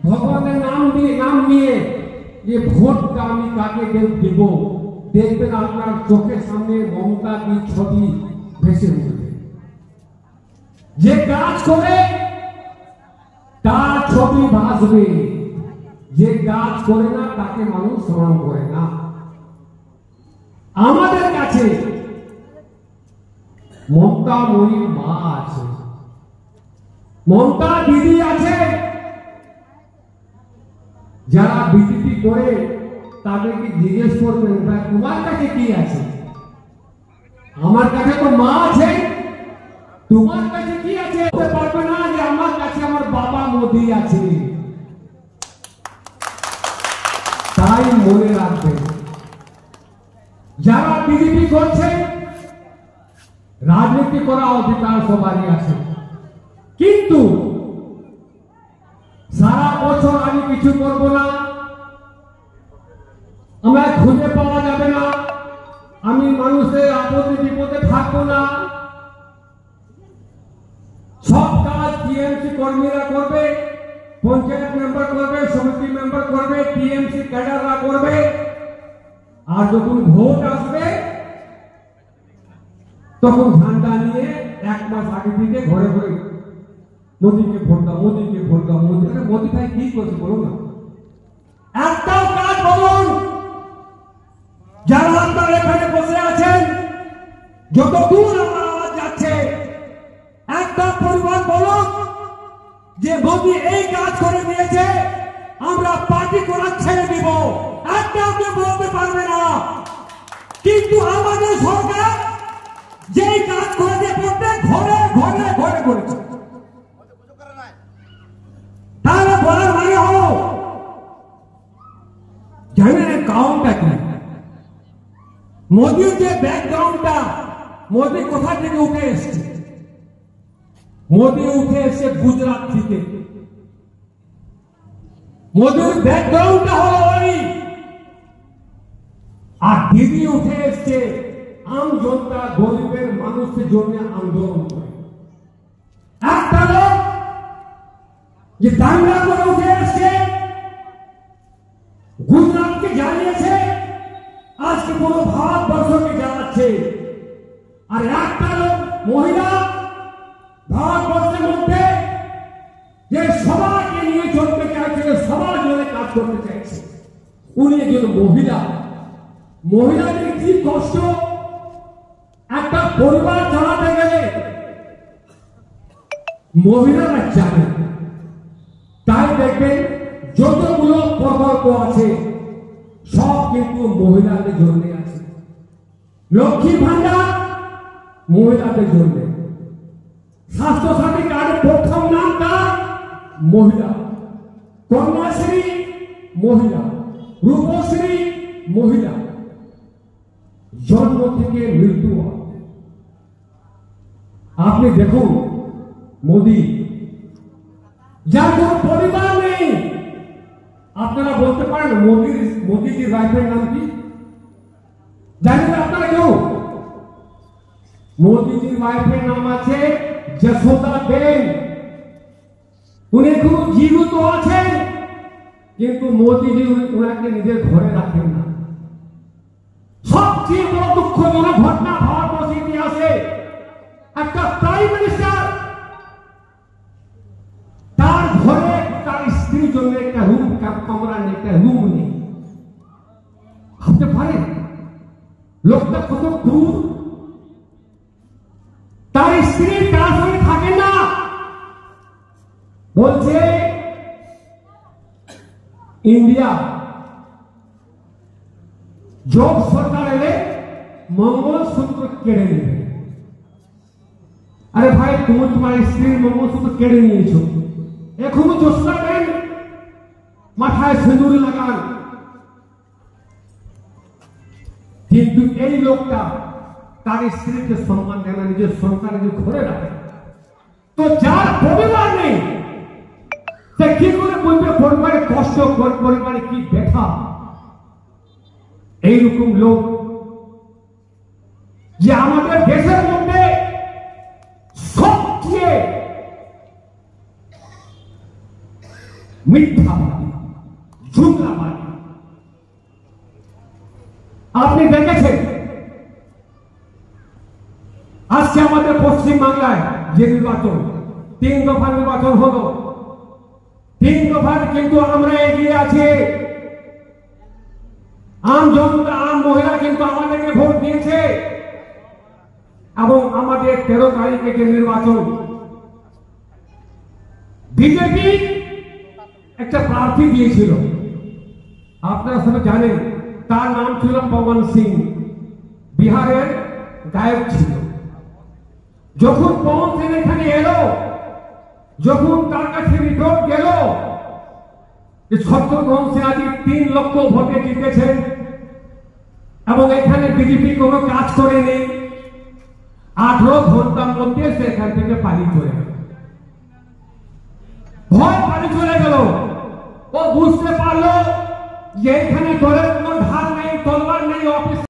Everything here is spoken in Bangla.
ভগবানের নাম নিয়ে যে ভোটটা আমি কাকে দেব, দেখবেন আপনার চোখের সামনে মমতা কি ছবি ভেসে উঠবে। যে কাজ করে তার ছবি ভাসবে, যে কাজ করে না তাকে মানুষ স্মরণ করে না। আমাদের কাছে মমতা মনির মা আছে, মমতা দিদি আছে, যারা বিজেপি করে তাদেরকে জিজ্ঞেস করবেন ভাই তোমার কাছে কি আছে? আমার কাছে তো মা আছে, তোমার কাছে কি আছে? বলতে পারবে না যে আমার কাছে আমার বাবা মোদি আছে। তাই মনে রাখবেন, যারা বিজেপি করছে, রাজনীতি করা অধিকার সবারই আছে, কিন্তু সারা বছর আমি কিছু করব না, আমার খুঁজে পাওয়া যাবে না, আমি মানুষের আপদে বিপদে থাকবো না, সব কাজ টিএমসি কর্মীরা করবে, পঞ্চায়েত মেম্বার করবে, সমিতি মেম্বার করবে, টিএমসি ক্যাডাররা করবে। আর যখন ভোট আসবে তখন ঝান্ডা নিয়ে এক মাস আগে থেকে ঘরে ঘরে মোদীকে ভোট দাও, মোদীকে ভোট দাও। মোদী ভাই কি করছে বলুন না, একটাও কাজ বলুন। যারা আপনারা এখানে বসে আছেন, যত দূর আমার আওয়াজ যাচ্ছে, একটা পরিবার বলুন যে মোদী এই কাজ করে দিয়েছে, আমরা পার্টি করা ছেড়ে দিব। একটাও কেউ বলতে পারবে না। কিন্তু আমাদের সরকার যেই কাজ করেছে প্রত্যেক ঘরে ঘরে ঘরে করেছে। তাহলে বলার মানে হলো জানেন কারণটা কি? মোদীর যে ব্যাকগ্রাউন্ডটা, মোদী কোথা থেকে উঠে এসছে? মোদী উঠে এসছে গুজরাট থেকে। মোদীর ব্যাকগ্রাউন্ডটা হলো ওই। আর দিদি উঠে এসছে আম জনতা, গরিবের মানুষের জন্য আন্দোলন করে। একটা লোক যে দাঙ্গা করে উঠে এসছে, গুজরাটকে জানিয়েছে, আজকে পুরো ভারতবর্ষকে জানাচ্ছে। আর একটা লোক মহিলা ভারতবর্ষের মধ্যে যে সবাইকে নিয়ে চলতে চাইছে, সবার জন্য কাজ করতে চাইছে, উনি একজন মহিলা। মহিলাদের কি কষ্ট একটা পরিবার চালাতে গেলে মহিলারা জানে। তাই দেখবেন যতগুলো প্রকল্প আছে সব কিন্তু মহিলাদের জন্য আছে। লক্ষ্মী ভান্ডার মহিলাদের জন্য, স্বাস্থ্য সাথী কার্ডের প্রথম নামটা মহিলা, কন্যাশ্রী মহিলা, রূপশ্রী মহিলা, জন্ম থেকে মৃত্যু। আপনি দেখুন মোদী, যার কোন পরিবার নেই, আপনারা বলতে পারেন মোদীজির ওয়াইফের নাম কি জানেন আপনারা কেউ? মোদীজির ওয়াইফের নাম আছে যশোদা বেন। উনি খুব জীবিত আছেন, কিন্তু মোদীজি ওনাকে নিজের ঘরে রাখেন না। সবচেয়ে বড় দুঃখজনক ঘটনা ভারতবর্ষের ইতিহাসে, একটা প্রাইম মিনিস্টার তার ঘরে তার স্ত্রীর জন্য একটা রুম, কামরা নেই, একটা রুম নেই। ভাবতে পারেন লোকটা কত ক্রূর। তার স্ত্রী তার সঙ্গে থাকে না, বলছে ইন্ডিয়া যোগ সরকার এলে মঙ্গলসূত্র কেড়ে নেবে। আরে ভাই, তুমি তোমার স্ত্রীর মঙ্গলসূত্র কেড়ে নিয়েছো, এখনো চেষ্টা করেন, মাথায় সিঁদুর লাগান। কিন্তু এই লোকটা তার স্ত্রীকে সম্মান দেয় না, নিজের সন্তানকে ঘরে রাখে। তো যার পরিবার নেই সে কি করে বলবে পরিবারে কষ্ট, পরিবারে কি ব্যথা? এইরকম লোক যে আমাদের দেশের মধ্যে সবচেয়ে মিথ্যাবাদী, জুমলাবাদী। আপনি দেখেছেন আজকে আমাদের পশ্চিম বাংলায় যে নির্বাচন, 3 দফা নির্বাচন হলো, 3 দফার কিন্তু আমরা এগিয়ে আছি। আম জনতা, আম মহিলা কিন্তু আমাদেরকে ভোট দিয়েছে এবং আমাদের 13 তারিখে যে নির্বাচন, বিজেপি একটা প্রার্থী দিয়েছিল, আপনারা সবাই জানেন, তার নাম ছিল পবন সিং, বিহারের গায়ক ছিল। যখন পবন সিং এখানে এলো, যখন তার কাছে রিপোর্ট গেল যে শত্রুঘ্ন সিনহা 3 লক্ষ ভোটে জিতেছেন এবং এখানে বিজেপি কোনো কাজ করেনি, 18 ঘন্টার মধ্যে সে এখান থেকে পালিয়ে চলে গেল। ভয় পালিয়ে চলে গেল। ও বুঝতে পারলো যে এখানে দলের কোনো ঢাল নেই, তলবার নেই, অফিস